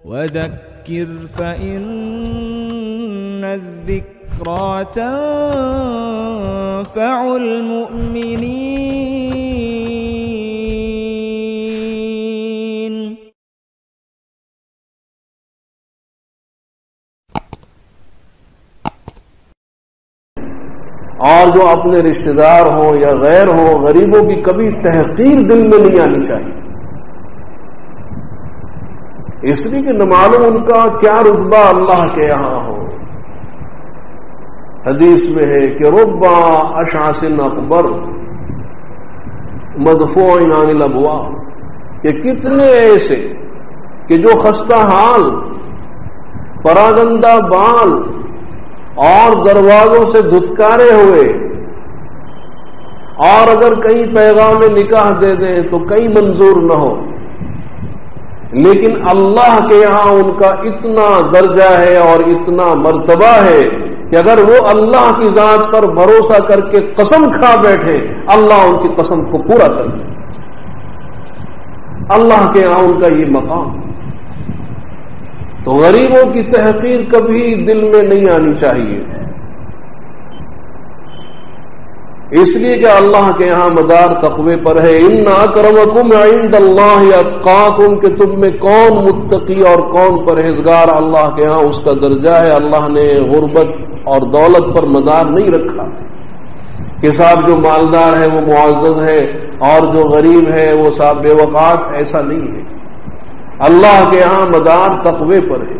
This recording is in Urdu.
وذكر فإن الذكرى تنفع المؤمنين. اور جو اپنے رشتہ دار ہوں یا غیر ہوں، غریبوں کی کبھی تحقیر دل میں نہیں آنی چاہیے، اس لیے کہ نہ معلوم ان کا کیا رتبہ اللہ کے یہاں ہو۔ حدیث میں ہے کہ رب اشعث اکبر مدفوع عن الابواب، کہ کتنے ایسے کہ جو خستہ حال، پراگندہ بال اور دروازوں سے دھتکارے ہوئے، اور اگر کہیں پیغام نکاح دے دیں تو کہیں منظور نہ ہو، لیکن اللہ کے یہاں ان کا اتنا درجہ ہے اور اتنا مرتبہ ہے کہ اگر وہ اللہ کی ذات پر بھروسہ کر کے قسم کھا بیٹھے، اللہ ان کی قسم کو پورا کر دے۔ اللہ کے یہاں ان کا یہ مقام، تو غریبوں کی تحقیر کبھی دل میں نہیں آنی چاہیے، اس لیے کہ اللہ کے یہاں مدار تقوی پر ہے۔ ان اکرمکم عند اللہ اتقاکم، کہ تم میں کون متقی اور کون پرہیزگار اللہ کے ہاں اس کا درجہ ہے۔ اللہ نے غربت اور دولت پر مدار نہیں رکھا کہ صاحب جو مالدار ہے وہ معزز ہے اور جو غریب ہے وہ صاحب بے وقات، ایسا نہیں ہے۔ اللہ کے ہاں مدار تقوی پر ہے۔